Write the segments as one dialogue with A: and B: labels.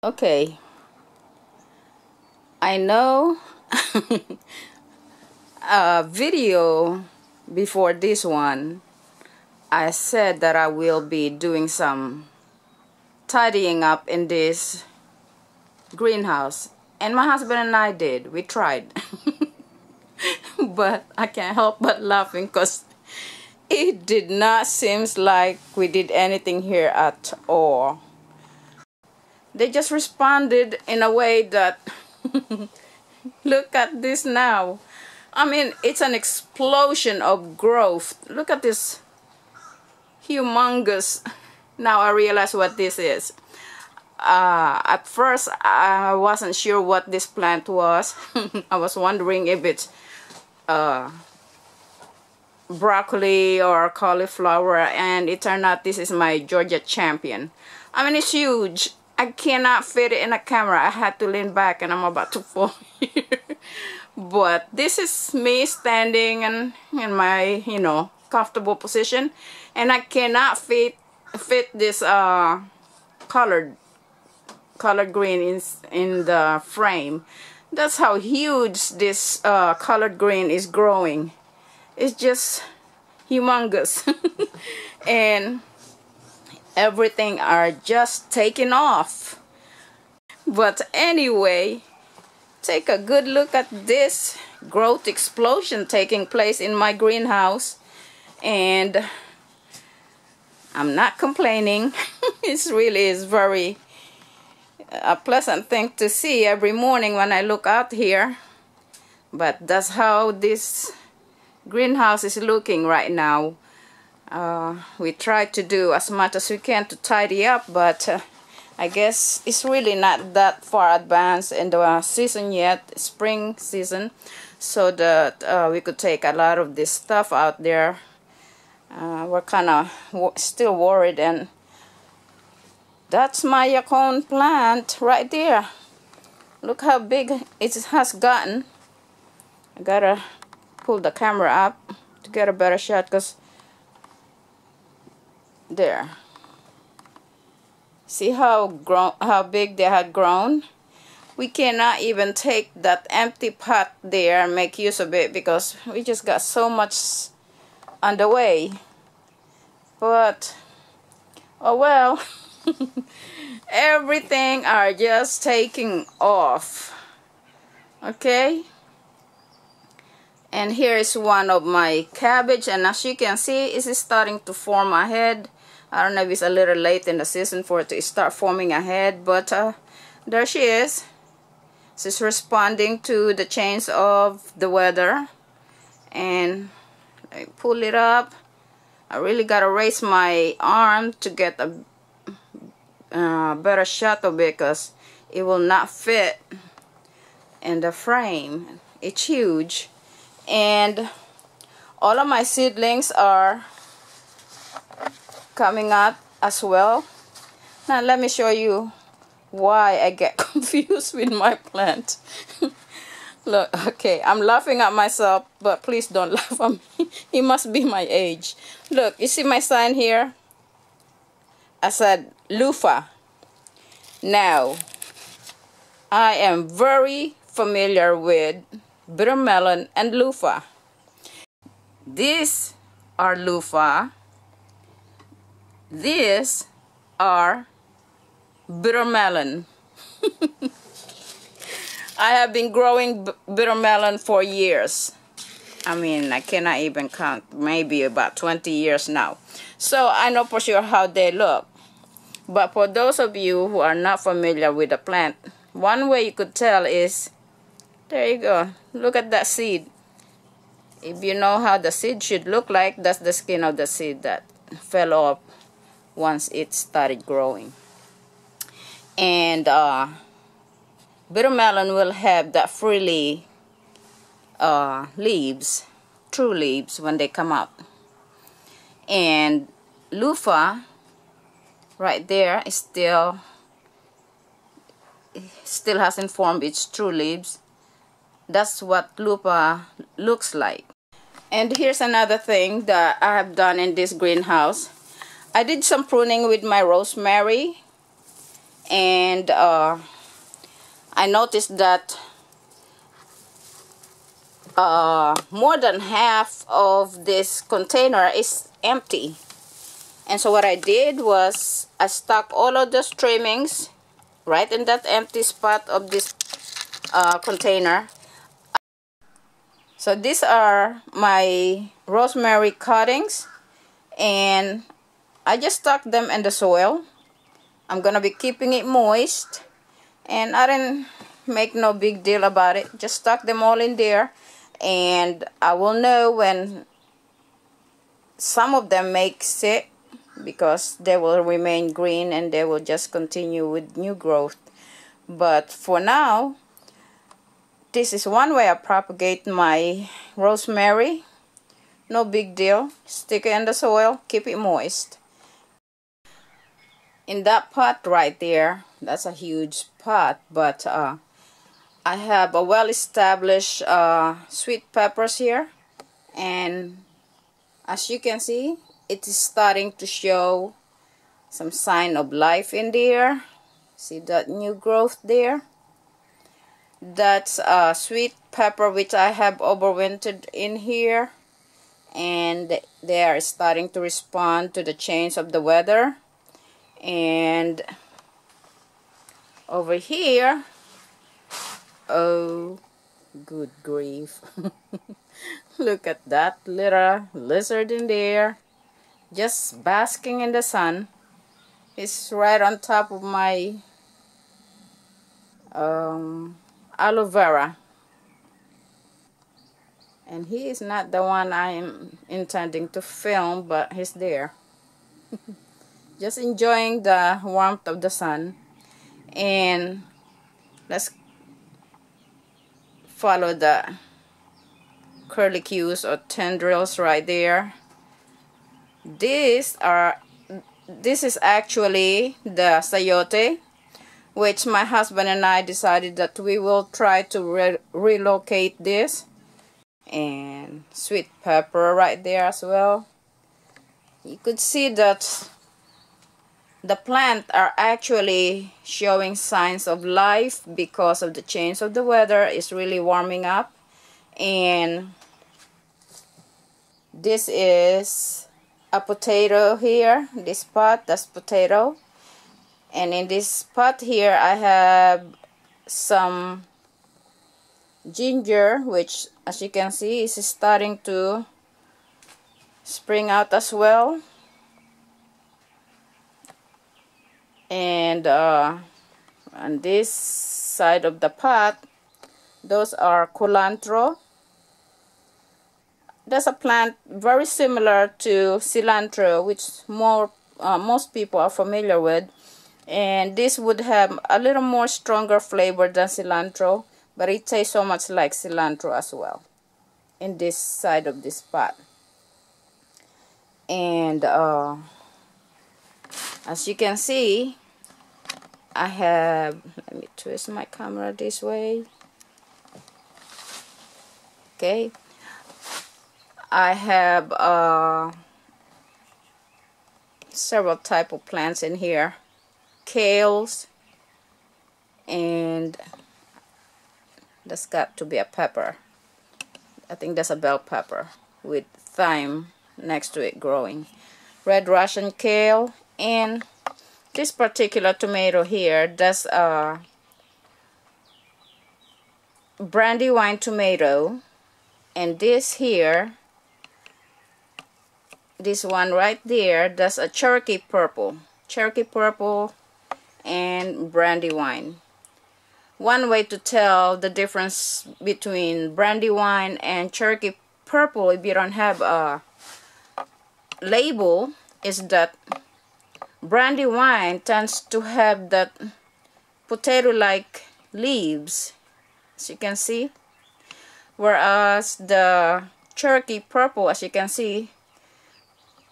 A: Okay, I know a video before this one, I said that I will be doing some tidying up in this greenhouse. And my husband and I did. We tried. But I can't help but laughing because it did not seem like we did anything here at all. They just responded in a way that look at this now. I mean, it's an explosion of growth. Look at this humongous. Now I realize what this is. At first, I wasn't sure what this plant was. I was wondering if it's broccoli or cauliflower, and it turned out this is my Georgia champion. I mean, it's huge. I cannot fit it in a camera. I had to lean back and I'm about to fall here. But this is me standing in my, comfortable position, and I cannot fit this colored green in the frame. That's how huge this colored green is growing. It's just humongous. And everything are just taking off. But anyway, take a good look at this growth explosion taking place in my greenhouse, and I'm not complaining. It really is very a pleasant thing to see every morning when I look out here. But that's how this greenhouse is looking right now. We try to do as much as we can to tidy up, but I guess it's really not that far advanced in the season yet, spring season, so that we could take a lot of this stuff out there. We're kind of still worried, and that's my yacon plant right there. Look how big it has gotten. I gotta pull the camera up to get a better shot, because there. See how big they had grown? We cannot even take that empty pot there and make use of it because we just got so much on the way. But oh well. Everything are just taking off. Okay, and here is one of my cabbage, and as you can see, it is starting to form a head. I don't know if it's a little late in the season for it to start forming a head, but there she is. She's responding to the change of the weather. And I pull it up. I really gotta raise my arm to get a better shot of it, because it will not fit in the frame. It's huge. And all of my seedlings are coming up as well. Now let me show you why I get confused with my plant. Look, okay, I'm laughing at myself, but please don't laugh at me. It must be my age. Look, you see my sign here? I said loofah. Now, I am very familiar with bitter melon and loofah. These are loofah. These are bitter melon. I have been growing bitter melon for years. I mean, I cannot even count. Maybe about 20 years now. So I know for sure how they look. But for those of you who are not familiar with the plant, one way you could tell is, there you go. Look at that seed. If you know how the seed should look like, that's the skin of the seed that fell off once it started growing. And bitter melon will have that frilly leaves, true leaves, when they come out. And loofah right there is still hasn't formed its true leaves. That's what loofah looks like. And here's another thing that I have done in this greenhouse. I did some pruning with my rosemary, and I noticed that more than half of this container is empty. And so what I did was I stuck all of the trimmings right in that empty spot of this container. So these are my rosemary cuttings, and I just stuck them in the soil. I'm gonna be keeping it moist, and I didn't make no big deal about it. Just stuck them all in there, and I will know when some of them make sick, because they will remain green and they will just continue with new growth. But for now, this is one way I propagate my rosemary. No big deal. Stick it in the soil, keep it moist. In that pot right there, that's a huge pot, but I have a well-established sweet peppers here, and as you can see, it is starting to show some sign of life in there. See that new growth there? That's a sweet pepper which I have overwintered in here, and they are starting to respond to the change of the weather. And over here, oh good grief, look at that little lizard in there, just basking in the sun. It's right on top of my aloe vera, and he is not the one I am intending to film, but he's there just enjoying the warmth of the sun. And let's follow the curlicues or tendrils right there. This is actually the sayote, which my husband and I decided that we will try to relocate this. And sweet pepper right there as well. You could see that the plants are actually showing signs of life because of the change of the weather. It's really warming up. And this is a potato here. This pot, that's potato. And in this pot here, I have some ginger, which as you can see is starting to spring out as well. And on this side of the pot, those are culantro. That's a plant very similar to cilantro, which most people are familiar with. And this would have a little more stronger flavor than cilantro, but it tastes so much like cilantro as well in this side of this pot. And as you can see, I have, let me twist my camera this way. Okay, I have several type of plants in here. Kales, and that's got to be a pepper. I think that's a bell pepper with thyme next to it growing. Red Russian kale, and this particular tomato here, that's a brandywine tomato. And this here, this one right there, that's a Cherokee purple. Cherokee purple and brandywine. One way to tell the difference between brandywine and Cherokee purple, if you don't have a label, is that brandywine tends to have that potato-like leaves, as you can see, whereas the Cherokee purple, as you can see,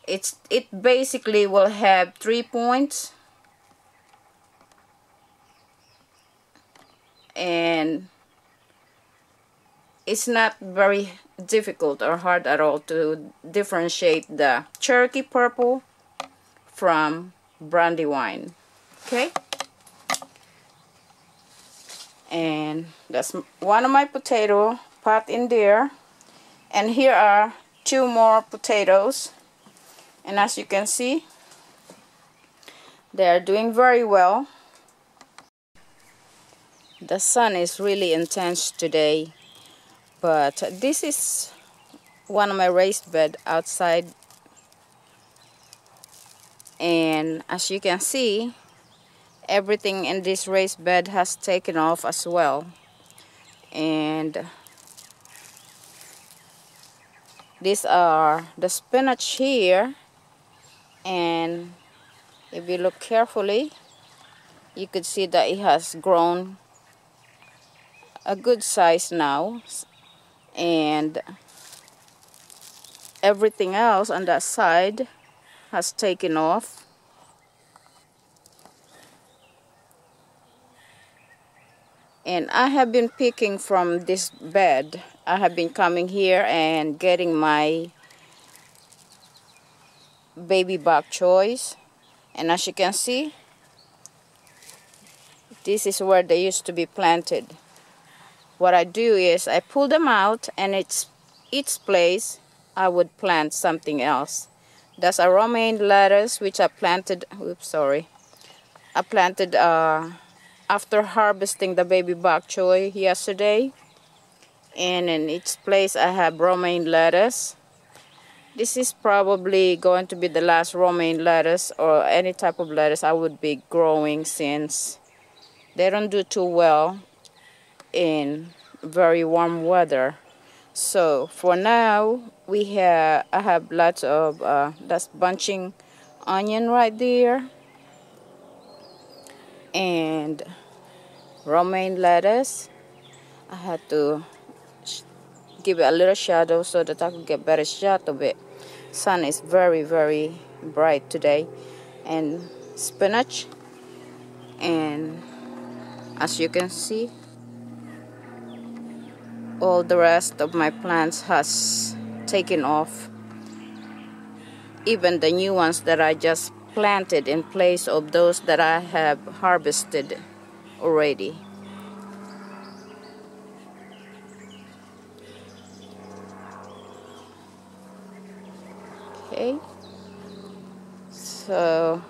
A: it basically will have 3 points, and it's not very difficult or hard at all to differentiate the Cherokee purple from brandywine. Okay, And that's one of my potato pot in there. And here are 2 more potatoes. And as you can see, they are doing very well. The sun is really intense today, but this is one of my raised bed outside, and as you can see, everything in this raised bed has taken off as well. And these are the spinach here, and if you look carefully, you could see that it has grown a good size now, and everything else on that side has taken off. And I have been picking from this bed. I have been coming here and getting my baby bok choys, and as you can see, this is where they used to be planted. What I do is I pull them out, and each place I would plant something else. That's a romaine lettuce which I planted. Oops, sorry. I planted after harvesting the baby bok choy yesterday. And in each place I have romaine lettuce. This is probably going to be the last romaine lettuce or any type of lettuce I would be growing, since they don't do too well in very warm weather. So for now, I have lots of that's bunching onion right there, and romaine lettuce. I had to give it a little shadow so that I could get better shot of it. Sun is very, very bright today. And spinach, and as you can see, all the rest of my plants has taken off, even the new ones that I just planted in place of those that I have harvested already. Okay, so